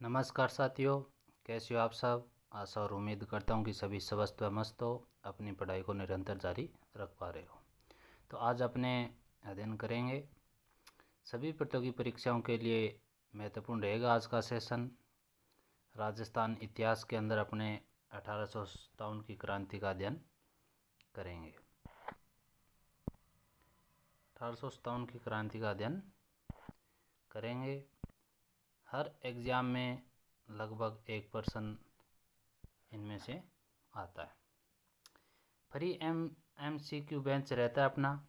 नमस्कार साथियों, कैसे हो आप सब। आशा और उम्मीद करता हूँ कि सभी स्वस्थ व मस्त हो, अपनी पढ़ाई को निरंतर जारी रख पा रहे हो। तो आज अपने अध्ययन करेंगे सभी प्रतियोगी परीक्षाओं के लिए महत्वपूर्ण रहेगा आज का सेशन। राजस्थान इतिहास के अंदर अपने 1857 की क्रांति का अध्ययन करेंगे। 1857 की क्रांति का अध्ययन करेंगे। हर एग्ज़ाम में लगभग 1% इनमें से आता है। फ्री MCQ बेंच रहता है, अपना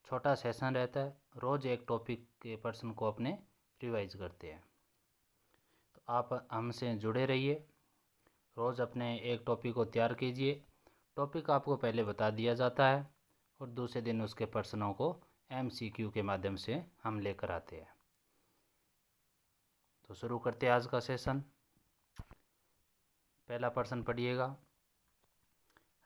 छोटा सेशन रहता है। रोज़ एक टॉपिक के पर्सन को अपने रिवाइज करते हैं। तो आप हमसे जुड़े रहिए, रोज़ अपने एक टॉपिक को तैयार कीजिए। टॉपिक आपको पहले बता दिया जाता है और दूसरे दिन उसके पर्सनों को MCQ के माध्यम से हम लेकर आते हैं। तो शुरू करते हैं आज का सेशन। पहला प्रश्न पढ़िएगा।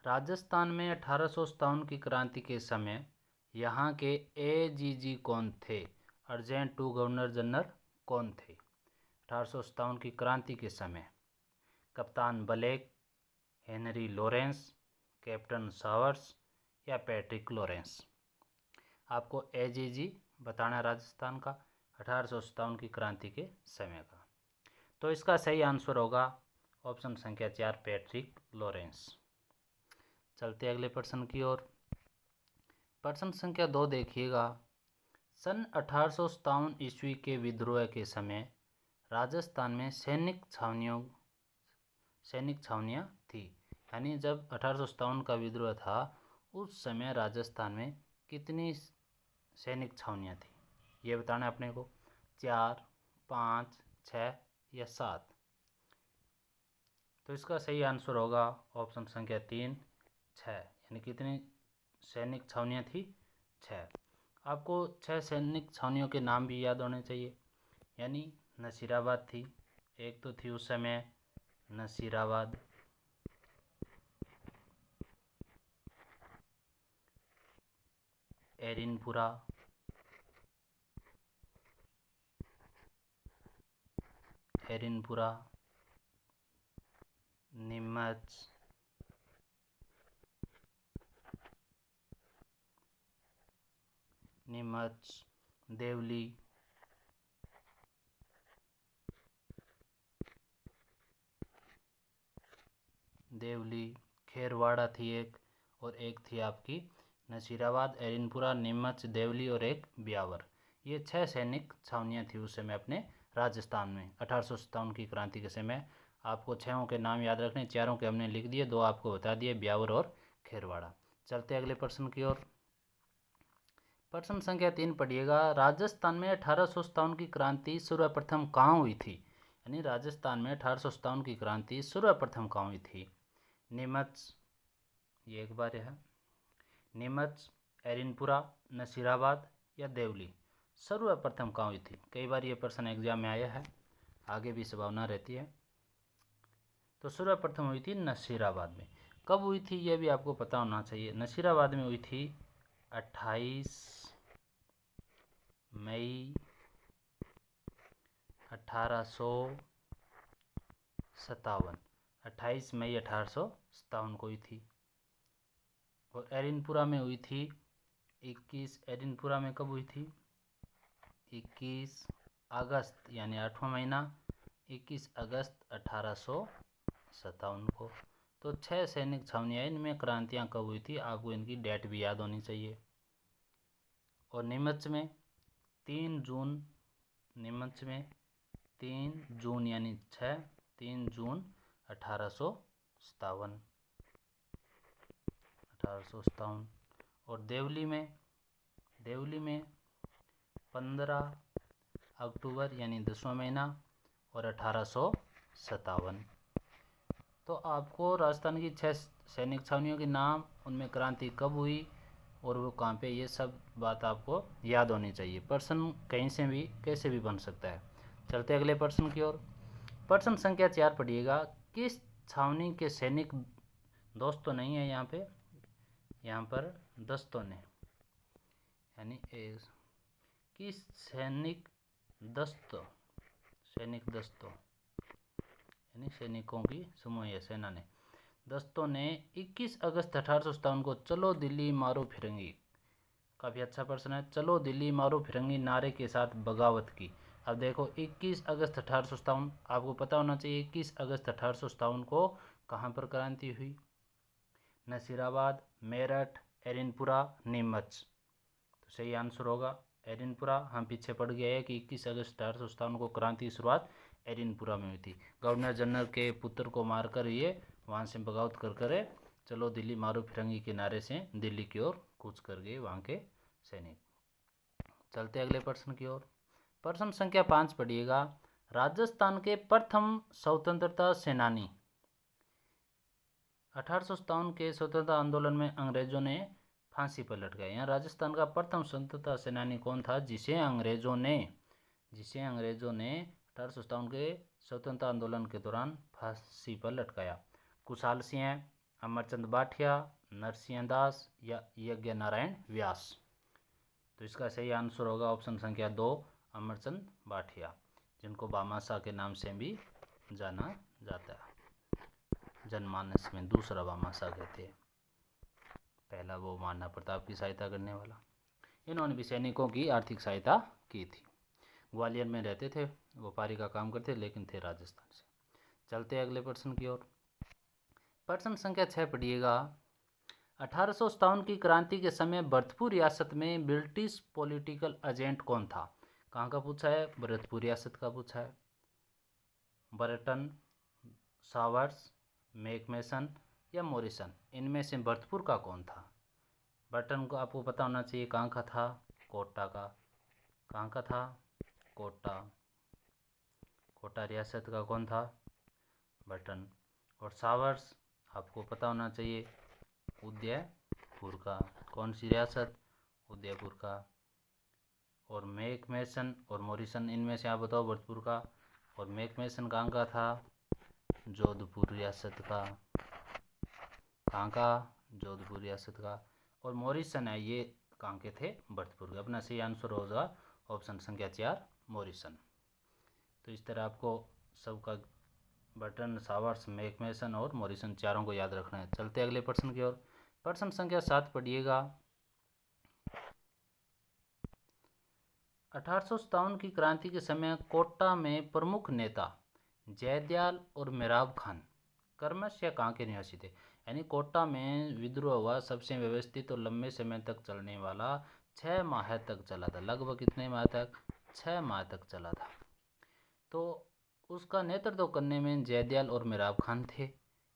राजस्थान में 1857 की क्रांति के समय यहाँ के AGG कौन थे? अर्जेंट टू गवर्नर जनरल कौन थे 1857 की क्रांति के समय? कप्तान Blake, Henry Lawrence, captain Sowers या पैट्रिक लॉरेंस? आपको AGG बताना है राजस्थान का 1857 की क्रांति के समय का। तो इसका सही आंसर होगा ऑप्शन संख्या 4, पैट्रिक लॉरेंस। चलते अगले प्रश्न की ओर। प्रश्न संख्या 2 देखिएगा। सन 1857 ईस्वी के विद्रोह के समय राजस्थान में सैनिक छावनियाँ थी। यानी जब 1857 का विद्रोह था उस समय राजस्थान में कितनी सैनिक छावनियाँ थी, ये बताना है अपने को। 4, 5, 6 या 7? तो इसका सही आंसर होगा ऑप्शन संख्या 3, 6। यानी कितनी सैनिक छावनियाँ थी? 6। आपको 6 सैनिक छावनियों के नाम भी याद होने चाहिए। यानी नसीराबाद थी, एक तो थी उस समय नसीराबाद, एरिनपुरा, नीमच, देवली, खेरवाड़ा थी एक, और एक थी आपकी नसीराबाद, एरिनपुरा, नीमच, देवली और एक ब्यावर। ये 6 सैनिक छावनियाँ थी उस समय अपने राजस्थान में 1857 की क्रांति के समय। आपको 6 के नाम याद रखने, 4 के हमने लिख दिए, 2 आपको बता दिए, ब्यावर और खेरवाड़ा। चलते अगले प्रश्न की ओर। प्रश्न संख्या 3 पढ़िएगा। राजस्थान में 1857 की क्रांति सर्वप्रथम कहाँ हुई थी? यानी राजस्थान में 1857 की क्रांति सर्वप्रथम कहाँ हुई थी? नीमच, ये एक बार है, नीमच, एरिनपुरा, नसीराबाद या देवली? सर्वप्रथम कहाँ हुई थी? कई बार ये प्रश्न एग्जाम में आया है, आगे भी संभावना रहती है। तो सर्वप्रथम हुई थी नसीराबाद में। कब हुई थी ये भी आपको पता होना चाहिए। नसीराबाद में हुई थी 28 मई 1857। 28 मई 1857 को हुई थी। और एरिनपुरा में हुई थी 21। एरिनपुरा में कब हुई थी? 21 अगस्त, यानी 8वां महीना, 21 अगस्त 1857 को। तो 6 सैनिक छावनियाँ, इनमें क्रांतियाँ कब हुई थी, आपको इनकी डेट भी याद होनी चाहिए। और नीमच में 3 जून, नीमच में 3 जून यानी 6, 3 जून 1857। और देवली में 15 अक्टूबर यानी 10वां महीना और 1857। तो आपको राजस्थान की 6 सैनिक छावनियों के नाम, उनमें क्रांति कब हुई और वो कहाँ पे, ये सब बात आपको याद होनी चाहिए। प्रश्न कहीं से भी कैसे भी बन सकता है। चलते अगले प्रश्न की ओर। प्रश्न संख्या 4 पढ़िएगा। किस छावनी के सैनिक, दोस्त तो नहीं है यहाँ पे, यहाँ पर दस्तों ने, यानी किस सैनिक दस्तों सैनिक दस्तों यानी सैनिकों की समूह या सेना ने दस्तों ने 21 अगस्त 1857 को चलो दिल्ली मारो फिरंगी, काफ़ी अच्छा प्रश्न है, चलो दिल्ली मारो फिरंगी नारे के साथ बगावत की। अब देखो 21 अगस्त 1857, आपको पता होना चाहिए 21 अगस्त 1857 को कहाँ पर क्रांति हुई? नसीराबाद, मेरठ, एरिनपुरा, नीमच। तो सही आंसर होगा एरिनपुरा। हम पीछे पड़ गए हैं कि 21 अगस्त 1857 को क्रांति की शुरुआत एरिनपुरा में हुई थी। गवर्नर जनरल के पुत्र को मारकर ये वहाँ से बगावत कर करे चलो दिल्ली मारो फिरंगी के नारे से दिल्ली की ओर कूच कर गए वहाँ के सैनिक। चलते अगले प्रश्न की ओर। प्रश्न संख्या 5 पढ़िएगा। राजस्थान के प्रथम स्वतंत्रता सेनानी। 1857 के स्वतंत्रता आंदोलन में अंग्रेजों ने फांसी पर लटकाया। यहाँ राजस्थान का प्रथम स्वतंत्रता सेनानी कौन था जिसे अंग्रेजों ने 1857 के स्वतंत्रता आंदोलन के दौरान फांसी पर लटकाया? कुशाल सिंह, अमरचंद बाठिया, नरसिंह दास या यज्ञ नारायण व्यास। तो इसका सही आंसर होगा ऑप्शन संख्या 2, अमरचंद बाठिया, जिनको भामाशाह के नाम से भी जाना जाता है। जनमानस में दूसरा भामाशाह कहते हैं, पहला वो महाराणा प्रताप की सहायता करने वाला। इन्होंने भी सैनिकों की आर्थिक सहायता की थी। ग्वालियर में रहते थे, व्यापारी का काम करते लेकिन थे राजस्थान से। चलते अगले प्रश्न की ओर। प्रश्न संख्या 6 पढ़िएगा। 1857 की क्रांति के समय भरतपुर रियासत में ब्रिटिश पॉलिटिकल एजेंट कौन था? कहाँ का पूछा है? भरतपुर रियासत का पूछा है। बर्टन, सावर्स, मैकमेसन या मॉरिसन, इनमें से भरतपुर का कौन था? बर्टन को आपको पता होना चाहिए कहाँ का था? कोटा का। कहाँ का था? कोटा। कोटा रियासत का कौन था? बर्टन। और सावर्स आपको पता होना चाहिए उदयपुर का। कौन सी रियासत? उदयपुर का। और मैकमेसन और मॉरिसन, इनमें से आप बताओ भरतपुर का। और मैकमेसन कहाँ का था? जोधपुर रियासत का। कहाँ का? जोधपुर रियासत का। और मॉरिसन है ये कहाँ के थे? भरतपुर के। अपना सही आंसर होगा ऑप्शन संख्या 4, मॉरिसन। तो इस तरह आपको सबका बर्टन, सावर्स, मैकमेसन और मॉरिसन चारों को याद रखना है। चलते अगले प्रश्न की ओर। प्रश्न संख्या 7 पढ़िएगा। 1857 की क्रांति के समय कोटा में प्रमुख नेता जयदयाल और मेराब खान क्रमश या कहाँ के निवासी थे? यानी कोटा में विद्रोह हुआ सबसे व्यवस्थित और लंबे समय तक चलने वाला 6 माह तक चला था। लगभग कितने माह तक? 6 माह तक चला था। तो उसका नेतृत्व करने में जयदयाल और मेराब खान थे।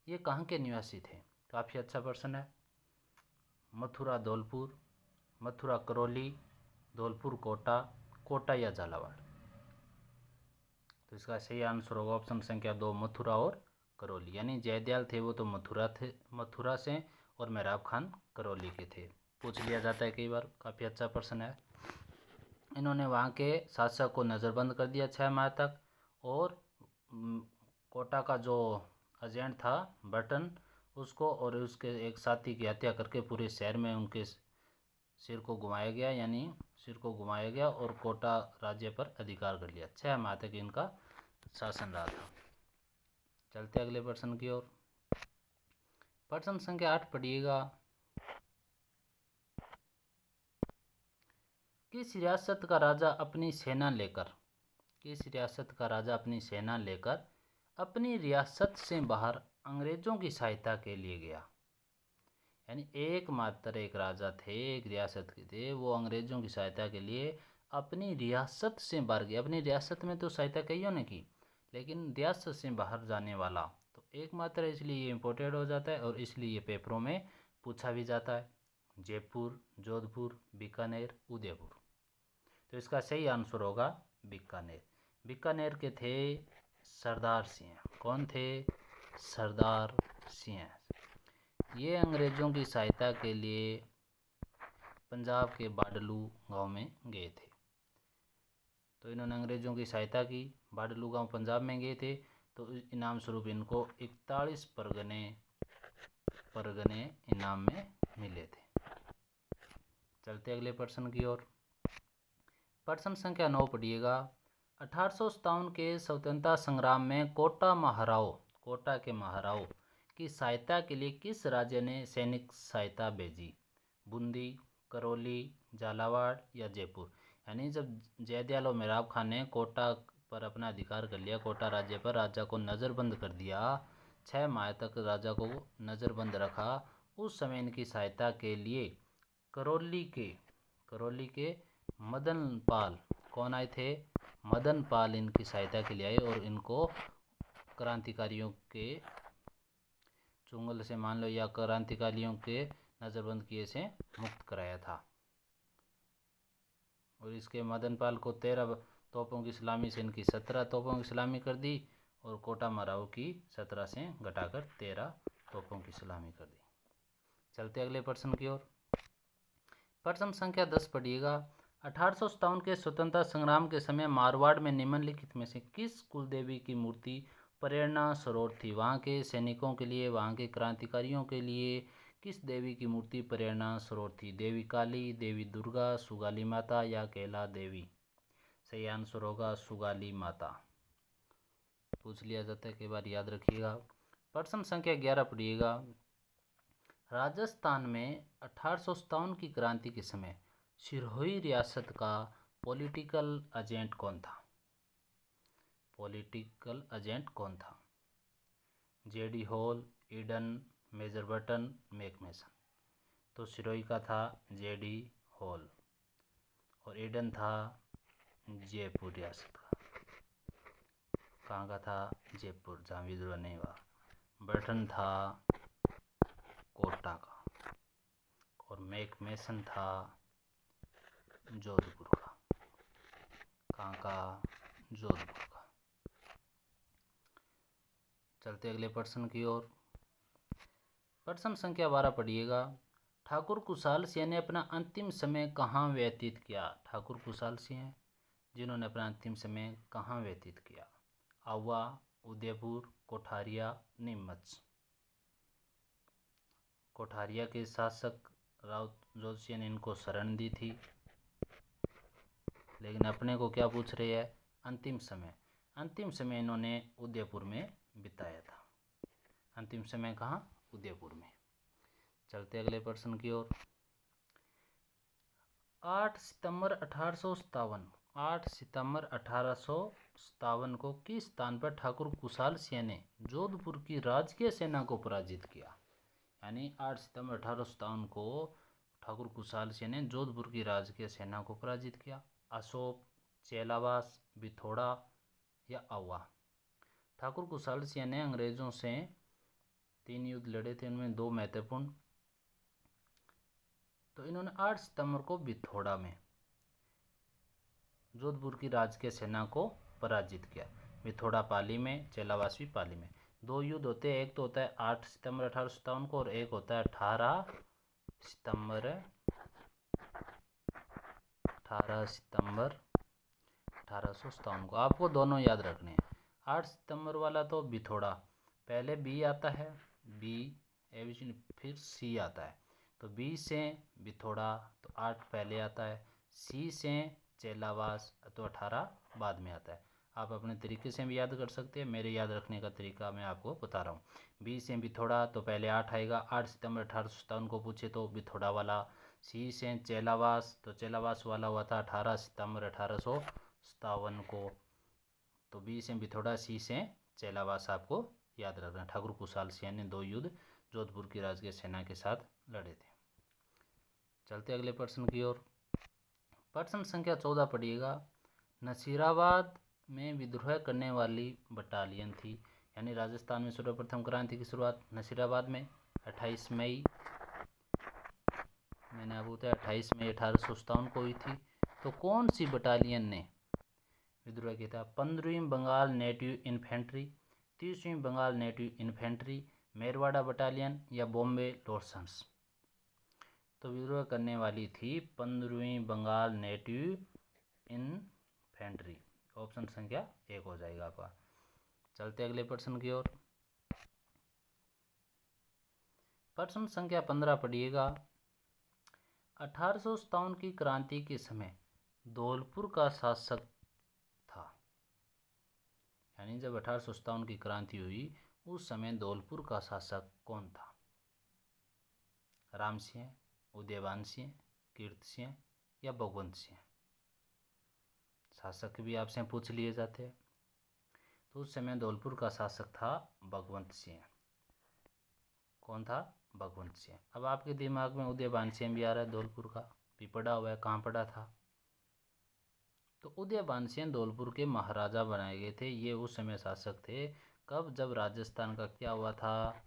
ये कहाँ के निवासी थे? काफ़ी अच्छा प्रश्न है। मथुरा धौलपुर, मथुरा करौली, धौलपुर कोटा, कोटा या झालावाड़। तो इसका सही आंसर होगा ऑप्शन संख्या 2, मथुरा और करौली। यानी जयदयाल थे वो तो मथुरा से, और मेहराब खान करौली के थे। पूछ लिया जाता है कई बार, काफ़ी अच्छा प्रश्न है। इन्होंने वहाँ के शासक को नज़रबंद कर दिया 6 माह तक। और कोटा का जो एजेंट था बर्टन, उसको और उसके एक साथी की हत्या करके पूरे शहर में उनके सिर को घुमाया गया, यानी सिर को घुमाया गया और कोटा राज्य पर अधिकार कर लिया। 6 माह तक इनका शासन रहा था। चलते अगले प्रश्न की ओर। प्रश्न संख्या 8 पढ़िएगा। किस रियासत का राजा अपनी सेना लेकर अपनी रियासत से बाहर अंग्रेजों की सहायता के लिए गया? यानी एकमात्र एक राजा थे, एक रियासत के थे, वो अंग्रेजों की सहायता के लिए अपनी रियासत से बाहर गए। अपनी रियासत में तो सहायता कईयों ने की, लेकिन रियासत से बाहर जाने वाला तो एकमात्र, इसलिए ये इम्पोर्टेंट हो जाता है और इसलिए ये पेपरों में पूछा भी जाता है। जयपुर, जोधपुर, बीकानेर, उदयपुर। तो इसका सही आंसर होगा बीकानेर। बीकानेर के थे सरदार सिंह। कौन थे? सरदार सिंह। ये अंग्रेज़ों की सहायता के लिए पंजाब के बाडलू गांव में गए थे। तो इन्होंने अंग्रेज़ों की सहायता की, बाडलू गांव पंजाब में गए थे। तो इनाम स्वरूप इनको 41 परगने इनाम में मिले थे। चलते अगले प्रश्न की ओर। प्रश्न संख्या 9 पढ़िएगा। 1857 के स्वतंत्रता संग्राम में कोटा के महाराव की सहायता के लिए किस राज्य ने सैनिक सहायता भेजी? बूंदी, करौली, झालावाड़ या जयपुर? यानी जब जयदयाल और मेराब खान ने कोटा पर अपना अधिकार कर लिया, कोटा राज्य पर राजा को नज़रबंद कर दिया, 6 माह तक राजा को नज़रबंद रखा, उस समय इनकी सहायता के लिए करौली के मदन पाल कौन आए थे? मदन पाल इनकी सहायता के लिए आए और इनको क्रांतिकारियों के चुंगल से मान लो या क्रांतिकारियों के नज़रबंद किए से मुक्त कराया था। और इसके मदन पाल को 13 तोपों की सलामी से इनकी 17 तोपों की सलामी कर दी और कोटा महाराव की 17 से घटाकर 13 तोपों की सलामी कर दी। चलते अगले प्रश्न की ओर। प्रश्न संख्या 10 पढ़िएगा। 1857 के स्वतंत्रता संग्राम के समय मारवाड़ में निम्नलिखित में से किस कुल देवी की मूर्ति प्रेरणा स्रोत थी? वहाँ के सैनिकों के लिए, वहाँ के क्रांतिकारियों के लिए किस देवी की मूर्ति प्रेरणा स्रोत थी? देवी काली, देवी दुर्गा, सुगाली माता या कैला देवी? सही आंसर होगा सुगाली माता। पूछ लिया जाता है, कई बार याद रखिएगा। प्रश्न संख्या 11 पढ़िएगा। राजस्थान में 1857 की क्रांति के समय सिरोही रियासत का पॉलिटिकल एजेंट कौन था? JD hall, Eden, major Burton, McMason? तो सिरोही का था जेडी हॉल और ईडन था जयपुर रियासत का। कहाँ का था? जयपुर, जहाँ विद्रोह नहीं हुआ। बटन था कोटा का और मैकमेसन था जोधपुर का। कहाँ का? जोधपुर का। चलते अगले प्रश्न की ओर। प्रश्न संख्या 12 पढ़िएगा। ठाकुर कुशाल सिंह ने अपना अंतिम समय कहाँ व्यतीत किया? ठाकुर कुशाल सिंह जिन्होंने अपना अंतिम समय कहाँ व्यतीत किया? आवा, उदयपुर, कोठारिया, नीमच? कोठारिया के शासक राउत जोशी ने इनको शरण दी थी, लेकिन अपने को क्या पूछ रहे हैं? अंतिम समय इन्होंने उदयपुर में बिताया था। अंतिम समय कहाँ? उदयपुर में। चलते अगले प्रश्न की ओर। 8 सितंबर 1857 को किस स्थान पर ठाकुर कुशाल सिंह ने जोधपुर की राजकीय सेना को पराजित किया? यानी 8 सितंबर 1857 को ठाकुर कुशाल सिंह ने जोधपुर की राजकीय सेना को पराजित किया। अशोक, चेलावास, बिथोड़ा या आवा? ठाकुर कुशाल सिंह ने अंग्रेजों से 3 युद्ध लड़े थे, उनमें 2 महत्वपूर्ण। तो इन्होंने 8 सितंबर को बिथोड़ा में जोधपुर की राजकीय सेना को पराजित किया। बिथोड़ा पाली में, चेलावास भी पाली में। 2 युद्ध होते हैं, एक तो होता है 8 सितंबर 1857 को और एक होता है 18 सितंबर 1857 को। आपको दोनों याद रखने हैं। 8 सितंबर वाला तो बिथोड़ा, पहले बी आता है, बी फिर सी आता है, तो बी से बिथोड़ा तो 8 पहले आता है, सी से चेलावास तो 18 बाद में आता है। आप अपने तरीके से भी याद कर सकते हैं, मेरे याद रखने का तरीका मैं आपको बता रहा हूँ। बी से बिथोड़ा तो पहले 8 आएगा, 8 सितंबर 1857 को पूछे तो बिथोड़ा वाला। सी से चेलावास तो चेलावास वाला हुआ था 18 सितंबर 1857 को। तो बी से बिथोड़ा, सी से चेलावास आपको याद रखना। ठाकुर कुशाल सिंह ने 2 युद्ध जोधपुर की राजकीय सेना के साथ लड़े थे। चलते अगले प्रश्न की ओर। प्रश्न संख्या 14 पढ़िएगा। नसीराबाद में विद्रोह करने वाली बटालियन थी, यानी राजस्थान में सर्वप्रथम क्रांति की शुरुआत नसीराबाद में 28 मई, मैंने आपको बताया 28 मई 1857 को हुई थी। तो कौन सी बटालियन ने विद्रोह किया था? 15वीं बंगाल नेटिव इन्फेंट्री, 30वीं Bengal native infantry, Merwara battalion या बॉम्बे लॉर्सन्स? तो विद्रोह करने वाली थी 15वीं बंगाल नेटिव इन्फेंट्री। ऑप्शन संख्या 1 हो जाएगा आपका। चलते अगले प्रश्न की ओर। प्रश्न संख्या 15 पढ़िएगा। 1857 की क्रांति के समय धौलपुर का शासक था, यानी जब 1857 की क्रांति हुई उस समय धौलपुर का शासक कौन था? राम सिंह, उदयभान सिंह, कीर्ति सिंह या भगवंत सिंह? शासक भी आपसे पूछ लिए जाते हैं। तो उस समय धौलपुर का शासक था भगवंत सिंह। कौन था? भगवंत सिंह। अब आपके दिमाग में उदयभान सिंह भी आ रहा है, धौलपुर का भी पड़ा हुआ है, कहाँ पड़ा था? तो उदयभान सिंह धौलपुर के महाराजा बनाए गए थे। ये उस समय शासक थे। कब? जब राजस्थान का क्या हुआ था?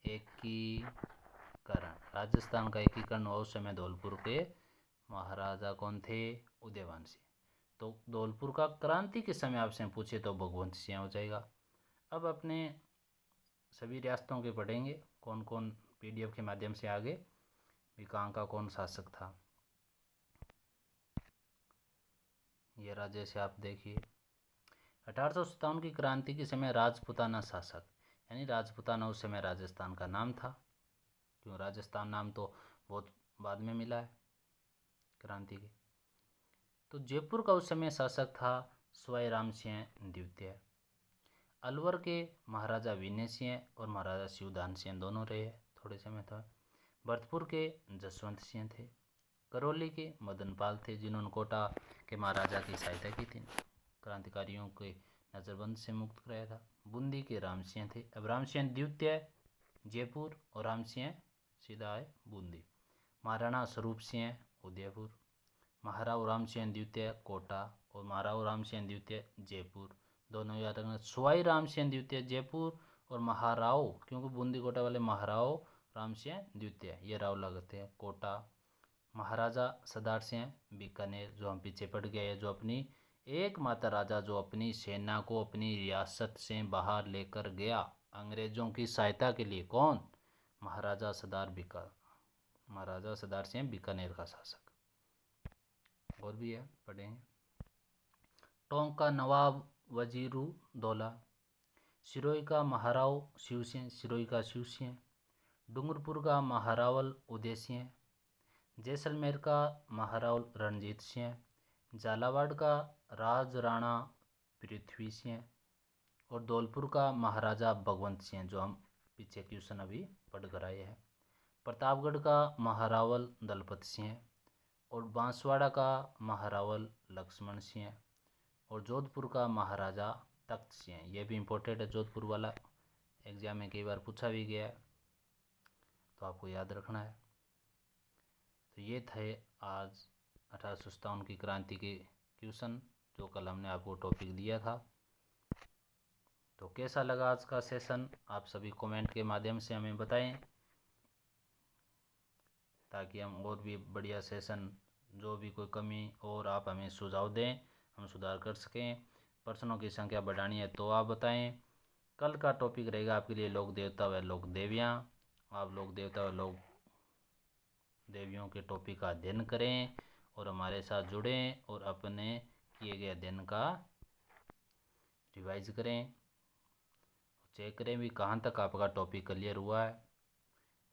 एकीकरण। राजस्थान का एकीकरण हुआ उस समय धौलपुर के महाराजा कौन थे? उदयभान सिंह। तो धौलपुर का क्रांति के समय आपसे पूछे तो भगवंत सिंह हो जाएगा। अब अपने सभी रियासतों के पढ़ेंगे कौन कौन पीडीएफ के माध्यम से आगे भी कहाँ का कौन शासक था। ये रहा, जैसे आप देखिए 1857 की क्रांति के समय राजपूताना शासक, यानी राजपूताना उस समय राजस्थान का नाम था। क्यों? राजस्थान नाम तो बहुत बाद में मिला है क्रांति के। तो जयपुर का उस समय शासक था सवाई राम सिंह द्वितीय। अलवर के महाराजा विनय सिंह और महाराजा शिवदान सिंह दोनों रहे थोड़े समय तक। भरतपुर के जसवंत सिंह थे। करौली के मदनपाल थे जिन्होंने कोटा के महाराजा की सहायता की थी, क्रांतिकारियों के नजरबंद से मुक्त कराया था। बूंदी के राम सिंह थे। अब राम सिंह द्वितीय जयपुर और राम सिंह सीधा है बूंदी। महाराणा स्वरूप सिंह उदयपुर, महाराव राम सिंह द्वितीय कोटा और महाराव राम सिंह द्वितीय जयपुर। दोनों याद रखना, सवाई राम सिंह द्वितीय जयपुर और महाराव, क्योंकि बूंदी कोटा वाले महाराव राम सिंह द्वितीय ये राव लगते हैं कोटा। महाराजा सरदार सिंह बीकानेर, जो हम पीछे पड़ गए हैं, जो अपनी एकमात्र राजा जो अपनी सेना को अपनी रियासत से बाहर लेकर गया अंग्रेजों की सहायता के लिए। कौन? महाराजा सरदार सिंह बीकानेर का शासक। और भी है, पढ़ेंगे। टोंक का नवाब वजीरू दौला, सिरोही का महाराव शिव सिंह, सिरोही का शिव सिंह, डूंगरपुर का महारावल उदय सिंह, जैसलमेर का महारावल रणजीत सिंह, झालावाड़ का राज राणा पृथ्वी सिंह और धौलपुर का महाराजा भगवंत सिंह, जो हम पीछे क्वेश्चन अभी पढ़ कर आए हैं। प्रतापगढ़ का महारावल दलपत सिंह और बांसवाड़ा का महारावल लक्ष्मण सिंह और जोधपुर का महाराजा तख्त सिंह। ये भी इम्पोर्टेंट है, जोधपुर वाला एग्जाम में कई बार पूछा भी गया है, तो आपको याद रखना है। तो ये थे आज 1857 की क्रांति के क्वेश्चन जो कल हमने आपको टॉपिक दिया था। तो कैसा लगा आज का सेशन, आप सभी कमेंट के माध्यम से हमें बताएं, ताकि हम और भी बढ़िया सेशन, जो भी कोई कमी और आप हमें सुझाव दें, हम सुधार कर सकें। प्रश्नों की संख्या बढ़ानी है तो आप बताएं। कल का टॉपिक रहेगा आपके लिए लोक देवता व लोक देवियाँ। आप लोक देवता व लोक देवियों के टॉपिक का अध्ययन करें और हमारे साथ जुड़ें और अपने किए गए अध्ययन का रिवाइज करें, चेक करें भी कहाँ तक आपका टॉपिक क्लियर हुआ है।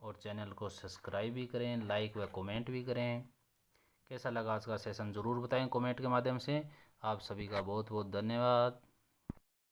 और चैनल को सब्सक्राइब भी करें, लाइक व कमेंट भी करें। कैसा लगा आज का सेशन ज़रूर बताएं कमेंट के माध्यम से। आप सभी का बहुत बहुत धन्यवाद।